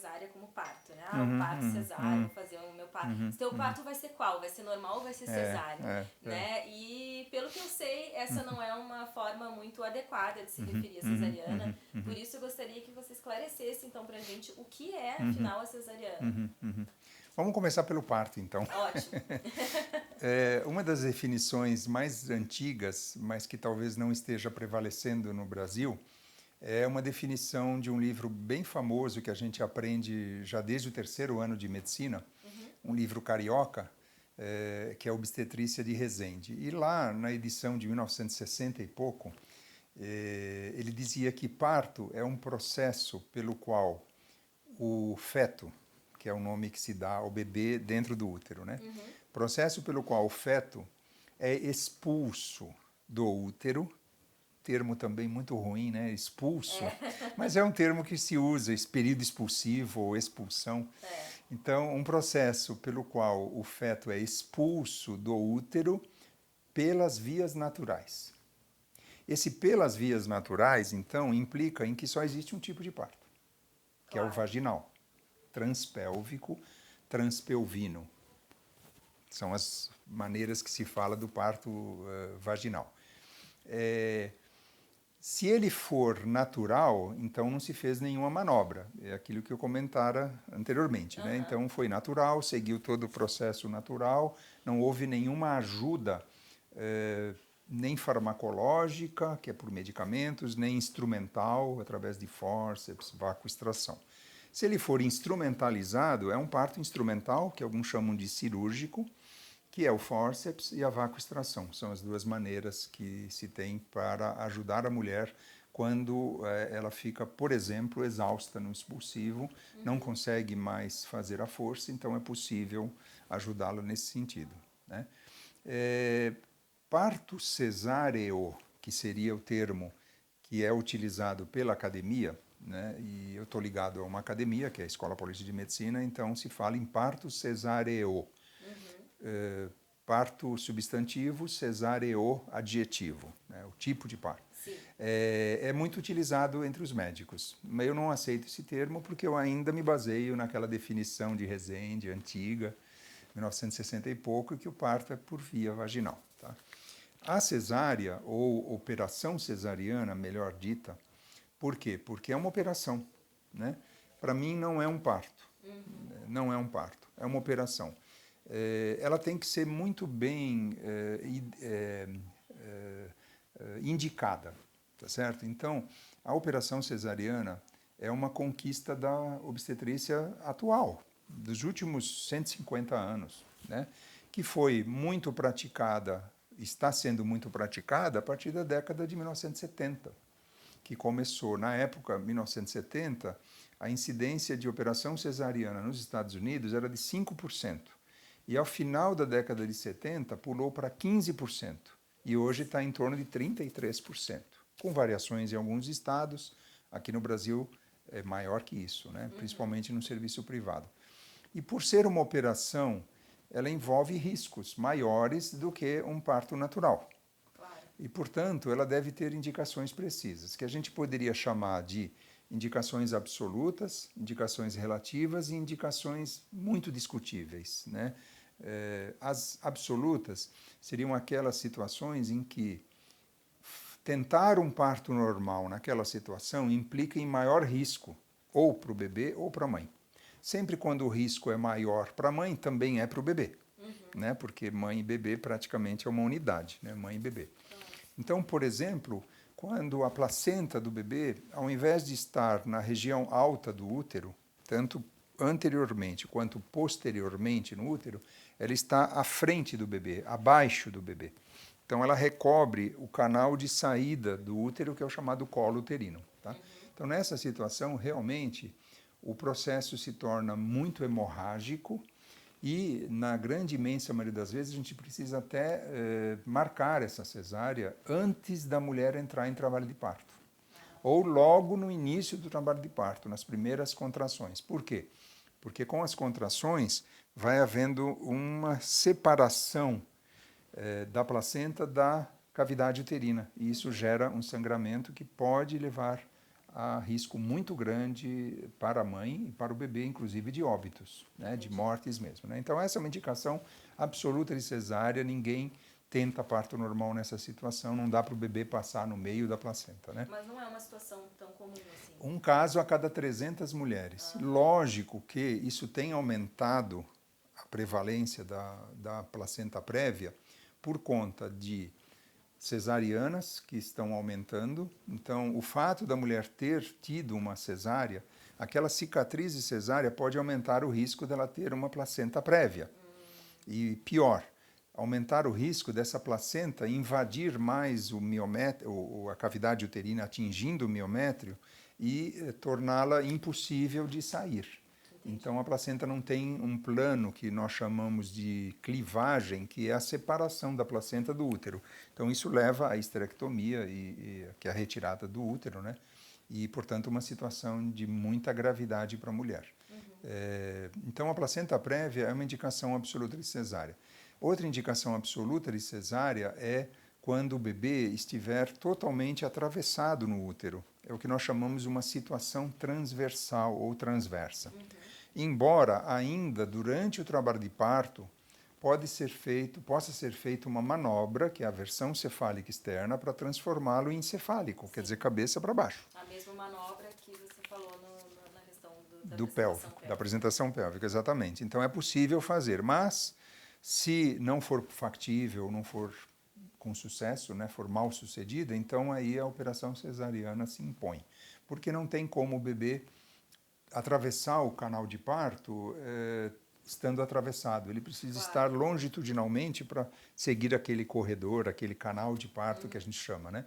cesárea como parto, né? O parto cesárea, vou fazer o meu parto. Seu parto vai ser qual? Vai ser normal ou vai ser cesárea? Né? E pelo que eu sei, essa não é uma forma muito adequada de se referir à cesariana. Por isso eu gostaria que você esclarecesse então pra gente o que é, afinal, a cesariana. Vamos começar pelo parto, então. Ótimo. Uma das definições mais antigas, mas que talvez não esteja prevalecendo no Brasil, é uma definição de um livro bem famoso que a gente aprende já desde o terceiro ano de medicina, um livro carioca, que é Obstetrícia de Resende. E lá, na edição de 1960 e pouco, ele dizia que parto é um processo pelo qual o feto, que é o nome que se dá ao bebê dentro do útero, né? Processo pelo qual o feto é expulso do útero, termo também muito ruim, né? Expulso, mas é um termo que se usa, esse período expulsivo ou expulsão. Então, um processo pelo qual o feto é expulso do útero pelas vias naturais. Esse pelas vias naturais, então, implica em que só existe um tipo de parto, que é o vaginal, transpélvico, transpelvino. São as maneiras que se fala do parto vaginal. Se ele for natural, então não se fez nenhuma manobra. É aquilo que eu comentara anteriormente, né? Então foi natural, seguiu todo o processo natural, não houve nenhuma ajuda, nem farmacológica, que é por medicamentos, nem instrumental, através de fórceps, vácuo extração. Se ele for instrumentalizado, é um parto instrumental, que alguns chamam de cirúrgico, que é o fórceps e a vácuo extração. São as duas maneiras que se tem para ajudar a mulher quando ela fica, por exemplo, exausta no expulsivo, não consegue mais fazer a força, então é possível ajudá-la nesse sentido, né? Parto cesáreo, que seria o termo que é utilizado pela academia, né? E eu estou ligado a uma academia, que é a Escola Paulista de Medicina, então se fala em parto cesáreo. Parto substantivo, cesáreo adjetivo, né? O tipo de parto. É muito utilizado entre os médicos. Mas eu não aceito esse termo porque eu ainda me baseio naquela definição de Resende, antiga, 1960 e pouco, que o parto é por via vaginal. Tá? A cesárea, ou operação cesariana, melhor dita, por quê? Porque é uma operação, né? Para mim não é um parto, não é um parto, é uma operação. Ela tem que ser muito bem indicada, tá certo? Então, a operação cesariana é uma conquista da obstetrícia atual, dos últimos 150 anos, né? Que foi muito praticada, está sendo muito praticada a partir da década de 1970, que começou, na época, 1970, a incidência de operação cesariana nos Estados Unidos era de 5%. E ao final da década de 70, pulou para 15%. E hoje está em torno de 33%, com variações em alguns estados. Aqui no Brasil é maior que isso, né? Principalmente no serviço privado. E por ser uma operação, ela envolve riscos maiores do que um parto natural. E, portanto, ela deve ter indicações precisas, que a gente poderia chamar de indicações absolutas, indicações relativas e indicações muito discutíveis, né? As absolutas seriam aquelas situações em que tentar um parto normal naquela situação implica em maior risco, ou para o bebê ou para a mãe. Sempre quando o risco é maior para a mãe, também é para o bebê, né? Porque mãe e bebê praticamente é uma unidade, né? Mãe e bebê. Então, por exemplo, quando a placenta do bebê, ao invés de estar na região alta do útero, tanto anteriormente quanto posteriormente no útero, ela está à frente do bebê, abaixo do bebê. Então, ela recobre o canal de saída do útero, que é o chamado colo uterino. Tá? Então, nessa situação, realmente, o processo se torna muito hemorrágico e, na grande imensa maioria das vezes, a gente precisa até marcar essa cesárea antes da mulher entrar em trabalho de parto. Ou logo no início do trabalho de parto, nas primeiras contrações. Por quê? Porque com as contrações vai havendo uma separação da placenta da cavidade uterina. E isso gera um sangramento que pode levar há risco muito grande para a mãe e para o bebê, inclusive de óbitos, né, de mortes mesmo, né? Então, essa é uma indicação absoluta de cesárea, ninguém tenta parto normal nessa situação, não dá para o bebê passar no meio da placenta, né? Mas não é uma situação tão comum assim? Um caso a cada 300 mulheres. Lógico que isso tem aumentado a prevalência da placenta prévia por conta de cesarianas que estão aumentando. Então, o fato da mulher ter tido uma cesárea, aquela cicatriz de cesárea pode aumentar o risco dela ter uma placenta prévia. E pior, aumentar o risco dessa placenta invadir mais o miométrio, a cavidade uterina, atingindo o miométrio e torná-la impossível de sair. Então, a placenta não tem um plano que nós chamamos de clivagem, que é a separação da placenta do útero. Então, isso leva à esterectomia, que é a retirada do útero, né? E, portanto, uma situação de muita gravidade para a mulher. Então, a placenta prévia é uma indicação absoluta de cesárea. Outra indicação absoluta de cesárea é quando o bebê estiver totalmente atravessado no útero. É o que nós chamamos de uma situação transversal ou transversa. Embora ainda durante o trabalho de parto possa ser feita uma manobra, que é a versão cefálica externa, para transformá-lo em cefálico, Sim. Quer dizer, cabeça para baixo. A mesma manobra que você falou na questão da apresentação pélvica, exatamente. Então é possível fazer, mas se não for factível, não for com sucesso, né, for mal sucedida, então aí a operação cesariana se impõe. Porque não tem como o bebê atravessar o canal de parto estando atravessado. Ele precisa estar longitudinalmente para seguir aquele corredor, aquele canal de parto que a gente chama, né?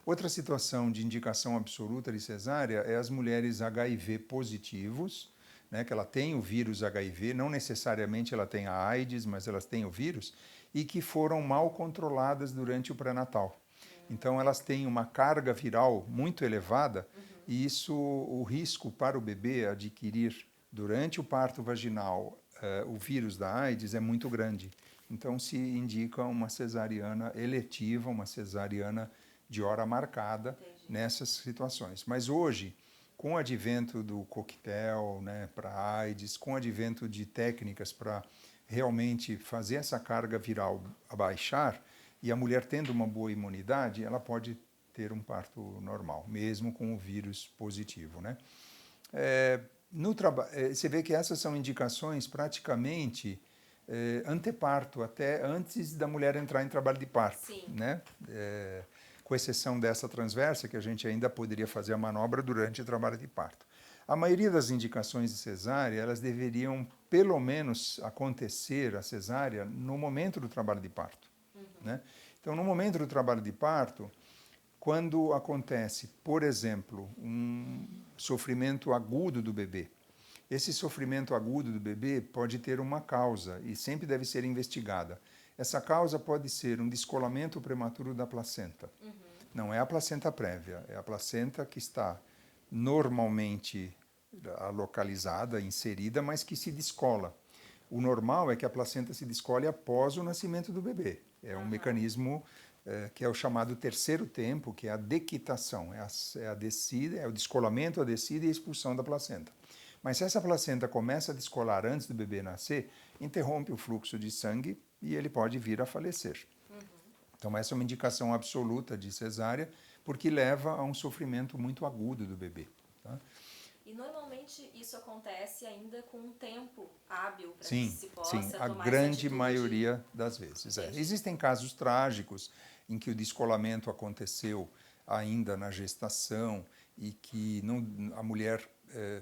Outra situação de indicação absoluta de cesárea é as mulheres HIV positivos, né, que ela tem o vírus HIV, não necessariamente ela tem a AIDS, mas elas têm o vírus, e que foram mal controladas durante o pré-natal. Então, elas têm uma carga viral muito elevada e isso, o risco para o bebê adquirir durante o parto vaginal o vírus da AIDS é muito grande. Então, se indica uma cesariana eletiva, uma cesariana de hora marcada nessas situações. Mas hoje, com o advento do coquetel, né, para AIDS, com o advento de técnicas para realmente fazer essa carga viral abaixar, e a mulher tendo uma boa imunidade, ela pode ter um parto normal, mesmo com o vírus positivo, né? Você vê que essas são indicações praticamente anteparto, até antes da mulher entrar em trabalho de parto, Sim. né? Com exceção dessa transversa, que a gente ainda poderia fazer a manobra durante o trabalho de parto. A maioria das indicações de cesárea, elas deveriam, pelo menos, acontecer, a cesárea, no momento do trabalho de parto. Né? Então, no momento do trabalho de parto, quando acontece, por exemplo, um sofrimento agudo do bebê, esse sofrimento agudo do bebê pode ter uma causa e sempre deve ser investigada. Essa causa pode ser um descolamento prematuro da placenta. Não é a placenta prévia, é a placenta que está normalmente localizada, inserida, mas que se descola. O normal é que a placenta se descole após o nascimento do bebê. É um mecanismo que é o chamado terceiro tempo, que é a dequitação, é a descida, é o descolamento, a descida e a expulsão da placenta. Mas se essa placenta começa a descolar antes do bebê nascer, interrompe o fluxo de sangue e ele pode vir a falecer. Então essa é uma indicação absoluta de cesárea, porque leva a um sofrimento muito agudo do bebê. Tá? E normalmente isso acontece ainda com um tempo hábil para que se possa tomar a grande maioria das vezes. Existem casos trágicos em que o descolamento aconteceu ainda na gestação e que a mulher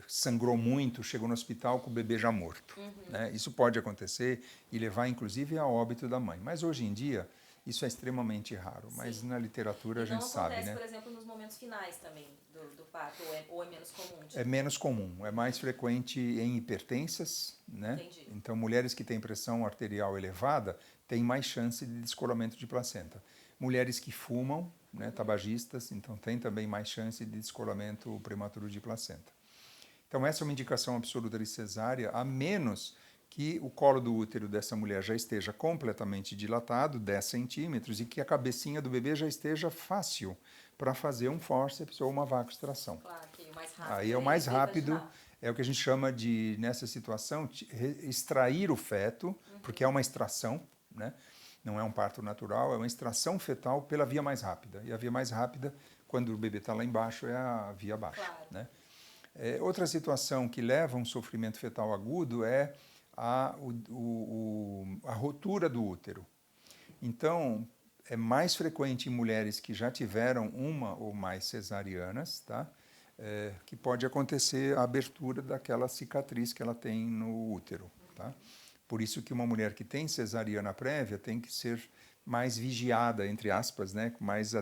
sangrou muito, chegou no hospital com o bebê já morto. Né? Isso pode acontecer e levar inclusive a óbito da mãe. Mas hoje em dia isso é extremamente raro, mas na literatura a gente sabe, né? Não acontece, por exemplo, nos momentos finais também do parto, ou é menos comum? É menos comum, é mais frequente em hipertensas, né? Entendi. Então, mulheres que têm pressão arterial elevada têm mais chance de descolamento de placenta. Mulheres que fumam, né, tabagistas, então têm também mais chance de descolamento prematuro de placenta. Então, essa é uma indicação absoluta de cesárea, a menos que o colo do útero dessa mulher já esteja completamente dilatado, 10 centímetros, e que a cabecinha do bebê já esteja fácil para fazer um fórceps ou uma vacoextração. Claro, que o mais rápido. Aí é o mais rápido, é o que a gente chama de, nessa situação, extrair o feto, porque é uma extração, né? Não é um parto natural, é uma extração fetal pela via mais rápida. E a via mais rápida, quando o bebê está lá embaixo, é a via abaixo. Claro. Né? Outra situação que leva a um sofrimento fetal agudo é a rotura do útero. Então, é mais frequente em mulheres que já tiveram uma ou mais cesarianas, tá? Que pode acontecer a abertura daquela cicatriz que ela tem no útero. Tá? Por isso que uma mulher que tem cesariana prévia tem que ser mais vigiada, entre aspas, né? Mais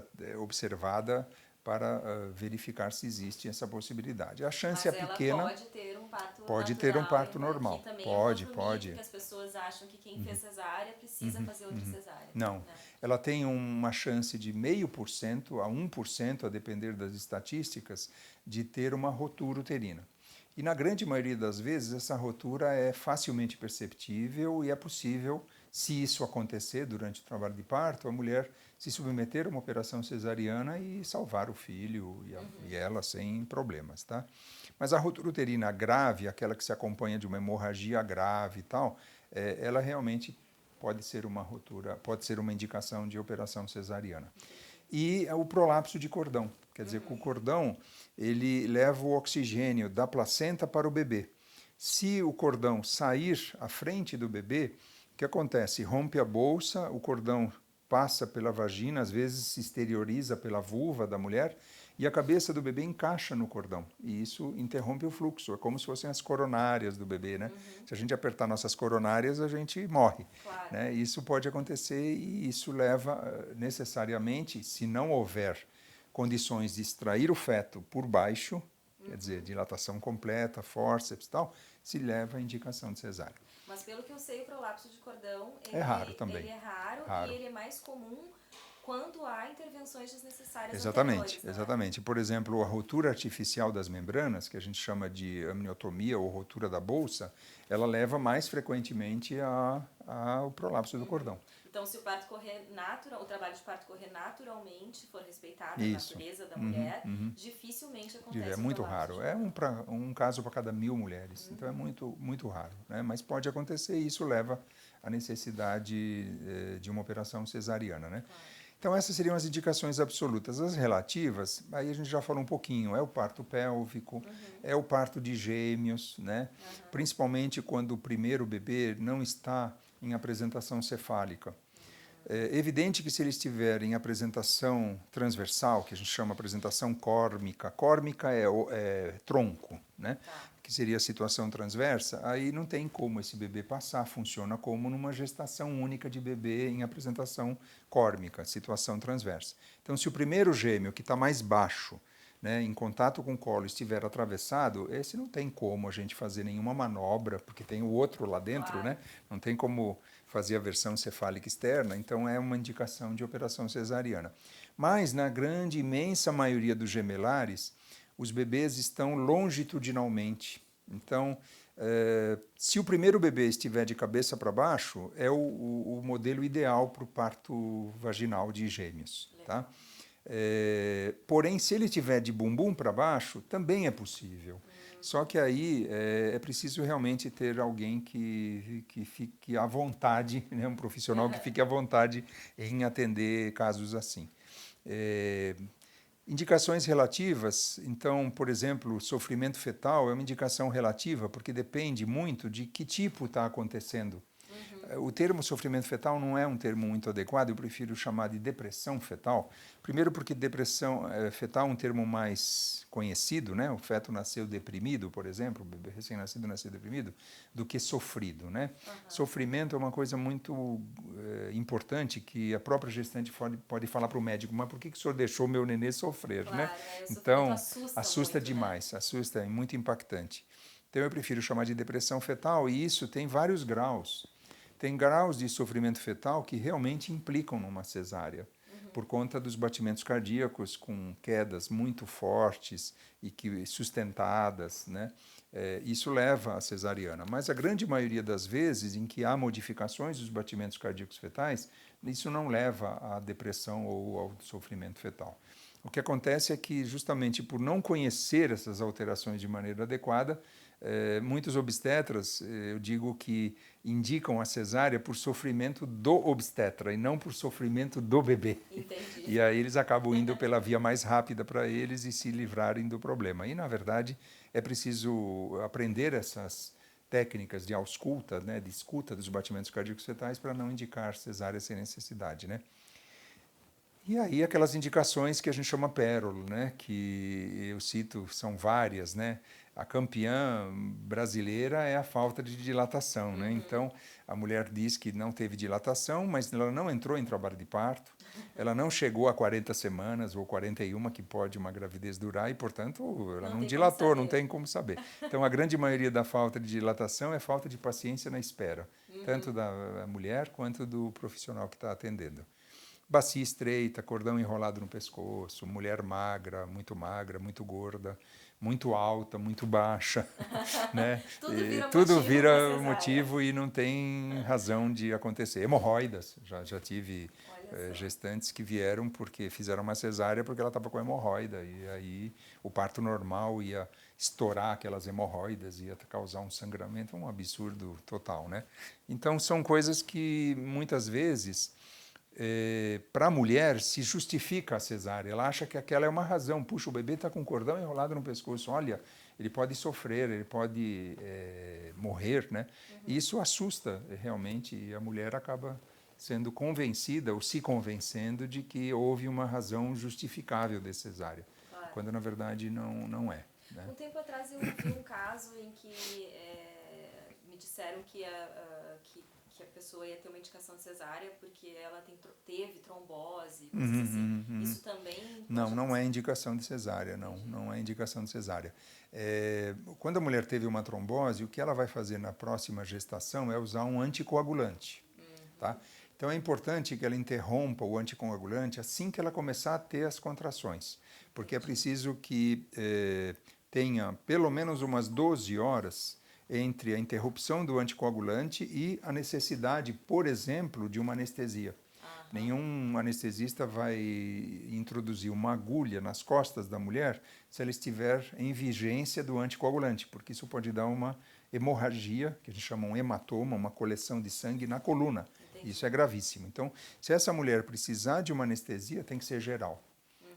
observada para verificar se existe essa possibilidade. A chance Mas é pequena. Pode ter um parto pode natural, ter um parto normal. Que também pode, é um pode. mito que as pessoas acham que quem fez cesárea precisa fazer outra cesárea. Não. Ela tem uma chance de 0,5% a 1%, a depender das estatísticas, de ter uma rotura uterina. E na grande maioria das vezes, essa rotura é facilmente perceptível e é possível, se isso acontecer durante o trabalho de parto, a mulher se submeter a uma operação cesariana e salvar o filho e ela sem problemas, tá? Mas a rotura uterina grave, aquela que se acompanha de uma hemorragia grave e tal, ela realmente pode ser uma rotura, pode ser uma indicação de operação cesariana. E o prolapso de cordão, quer dizer, que o cordão ele leva o oxigênio da placenta para o bebê. Se o cordão sair à frente do bebê, o que acontece? Rompe a bolsa, o cordão passa pela vagina, às vezes se exterioriza pela vulva da mulher, e a cabeça do bebê encaixa no cordão. E isso interrompe o fluxo. É como se fossem as coronárias do bebê, né? Se a gente apertar nossas coronárias, a gente morre. Claro. Né? Isso pode acontecer e isso leva necessariamente, se não houver condições de extrair o feto por baixo, quer dizer, dilatação completa, fórceps e tal, se leva à indicação de cesárea. Mas pelo que eu sei, o prolapso de cordão é raro também. Ele é raro e ele é mais comum quando há intervenções desnecessárias Exatamente, anteriores, exatamente. Por exemplo, a rotura artificial das membranas, que a gente chama de amniotomia ou rotura da bolsa, ela leva mais frequentemente ao prolapso do cordão. Então, se o parto correr natural, o trabalho de parto correr naturalmente, for respeitada a natureza da mulher, dificilmente acontece. É muito raro. É um caso para cada 1000 mulheres. Então é muito, muito raro. Né? Mas pode acontecer e isso leva à necessidade de uma operação cesariana. Né? Claro. Então essas seriam as indicações absolutas. As relativas, aí a gente já falou um pouquinho, é o parto pélvico, é o parto de gêmeos, né? Principalmente quando o primeiro bebê não está em apresentação cefálica. É evidente que se ele estiver em apresentação transversal, que a gente chama apresentação córmica, córmica é tronco, né? Que seria a situação transversa, aí não tem como esse bebê passar, funciona como numa gestação única de bebê em apresentação córmica, situação transversa. Então, se o primeiro gêmeo, que está mais baixo, né, em contato com o colo, estiver atravessado, esse não tem como a gente fazer nenhuma manobra, porque tem o outro lá dentro, né? Não tem como fazer a versão cefálica externa, então é uma indicação de operação cesariana. Mas, na grande, imensa maioria dos gemelares, os bebês estão longitudinalmente. Então, se o primeiro bebê estiver de cabeça para baixo, é o modelo ideal para o parto vaginal de gêmeos. Tá? Porém, se ele estiver de bumbum para baixo, também é possível. Só que aí é preciso realmente ter alguém que fique à vontade, né? Um profissional que fique à vontade em atender casos assim. Indicações relativas, então, por exemplo, sofrimento fetal é uma indicação relativa porque depende muito de que tipo está acontecendo. O termo sofrimento fetal não é um termo muito adequado, eu prefiro chamar de depressão fetal. Primeiro porque depressão fetal é um termo mais conhecido, né? O feto nasceu deprimido, por exemplo, o bebê recém-nascido nasceu deprimido, do que sofrido, né? Sofrimento é uma coisa muito importante que a própria gestante pode falar para o médico, mas por que o senhor deixou meu nenê sofrer, né? Então, assusta muito, demais, né? Assusta, é muito impactante. Então, eu prefiro chamar de depressão fetal e isso tem vários graus. Tem graus de sofrimento fetal que realmente implicam numa cesárea, por conta dos batimentos cardíacos com quedas muito fortes e que sustentadas, né? Isso leva à cesariana. Mas a grande maioria das vezes em que há modificações dos batimentos cardíacos fetais, isso não leva à depressão ou ao sofrimento fetal. O que acontece é que, justamente por não conhecer essas alterações de maneira adequada, muitos obstetras, eu digo que indicam a cesárea por sofrimento do obstetra e não por sofrimento do bebê. Entendi. E aí eles acabam indo pela via mais rápida para eles e se livrarem do problema. E, na verdade, é preciso aprender essas técnicas de ausculta, né, de escuta dos batimentos cardíacos fetais para não indicar cesárea sem necessidade, né? E aí aquelas indicações que a gente chama pérola, né, que eu cito, são várias, né? A campeã brasileira é a falta de dilatação, né? Então, a mulher diz que não teve dilatação, mas ela não entrou em trabalho de parto, ela não chegou a 40 semanas ou 41, que pode uma gravidez durar, e, portanto, ela não dilatou, não tem como saber. Então, a grande maioria da falta de dilatação é falta de paciência na espera, tanto da mulher quanto do profissional que está atendendo. Bacia estreita, cordão enrolado no pescoço, mulher magra, muito gorda, muito alta, muito baixa, né? Tudo vira motivo e não tem razão de acontecer. Hemorroidas, já tive gestantes que vieram porque fizeram uma cesárea porque ela estava com hemorroida e aí o parto normal ia estourar aquelas hemorroidas, ia causar um sangramento, um absurdo total, né? Então são coisas que muitas vezes para a mulher se justifica a cesárea. Ela acha que aquela é uma razão. Puxa, o bebê está com um cordão enrolado no pescoço. Olha, ele pode sofrer, ele pode morrer, né? E isso assusta realmente e a mulher acaba sendo convencida ou se convencendo de que houve uma razão justificável de cesárea, quando na verdade não é. Né? Um tempo atrás eu vi um caso em que me disseram que a pessoa ia ter uma indicação de cesárea porque ela teve trombose, coisas assim. Isso também... Não é indicação de cesárea, não é indicação de cesárea. Quando a mulher teve uma trombose, o que ela vai fazer na próxima gestação é usar um anticoagulante. Tá? Então é importante que ela interrompa o anticoagulante assim que ela começar a ter as contrações, porque é preciso que tenha pelo menos umas 12 horas entre a interrupção do anticoagulante e a necessidade, por exemplo, de uma anestesia. Nenhum anestesista vai introduzir uma agulha nas costas da mulher se ela estiver em vigência do anticoagulante, porque isso pode dar uma hemorragia, que a gente chama um hematoma, uma coleção de sangue na coluna. Entendi. Isso é gravíssimo. Então, se essa mulher precisar de uma anestesia, tem que ser geral.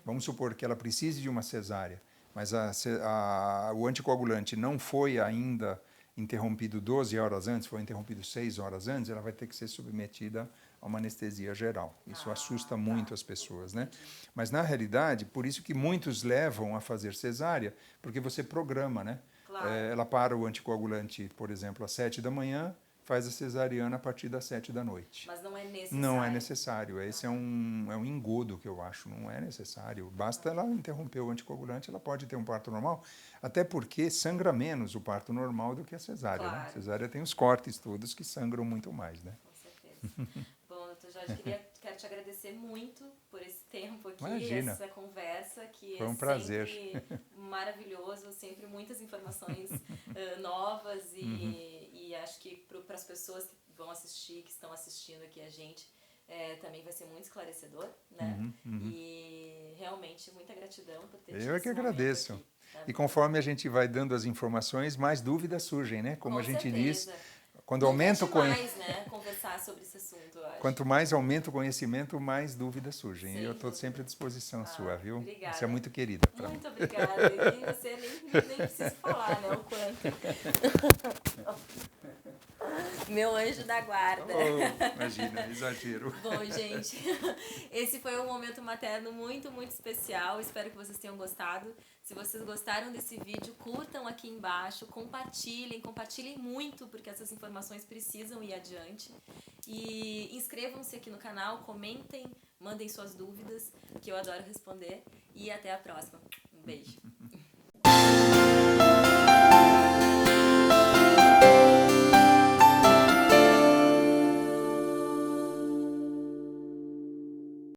Vamos supor que ela precise de uma cesárea, mas o anticoagulante não foi ainda interrompido 12 horas antes, foi interrompido 6 horas antes, ela vai ter que ser submetida a uma anestesia geral. Isso assusta muito as pessoas, né? Mas, na realidade, por isso que muitos levam a fazer cesárea, porque você programa, né? Claro. Ela para o anticoagulante, por exemplo, às 7 da manhã, faz a cesariana a partir das 7 da noite. Mas não é necessário. Não é necessário. Esse é um engodo que eu acho. Não é necessário. Basta ela interromper o anticoagulante, ela pode ter um parto normal, até porque sangra menos o parto normal do que a cesárea. Claro. Né? A cesárea tem os cortes todos que sangram muito mais, né? Com certeza. Bom, doutor Jorge, quero te agradecer muito por esse tempo aqui, Imagina. Essa conversa, que foi um prazer. Sempre maravilhoso, sempre muitas informações novas e acho que para as pessoas que vão assistir, que estão assistindo aqui a gente, também vai ser muito esclarecedor, né? E realmente muita gratidão por ter tido Eu é que agradeço. Aqui, tá? E conforme a gente vai dando as informações, mais dúvidas surgem, né? Como Com a gente certeza. diz, quando aumenta o conhecimento, né? Conversar sobre esse assunto, eu acho. Quanto mais aumenta o conhecimento, mais dúvidas surgem. Sim, e eu estou sempre à disposição sua, viu? Obrigada. Você é muito querida. Muito obrigada. E você nem precisa falar, né? O quanto. Meu anjo da guarda. Imagina, exagero. Bom, gente, esse foi um momento materno muito, muito especial. Espero que vocês tenham gostado. Se vocês gostaram desse vídeo, curtam aqui embaixo, compartilhem muito, porque essas informações precisam ir adiante. E inscrevam-se aqui no canal, comentem, mandem suas dúvidas, que eu adoro responder. E até a próxima. Um beijo.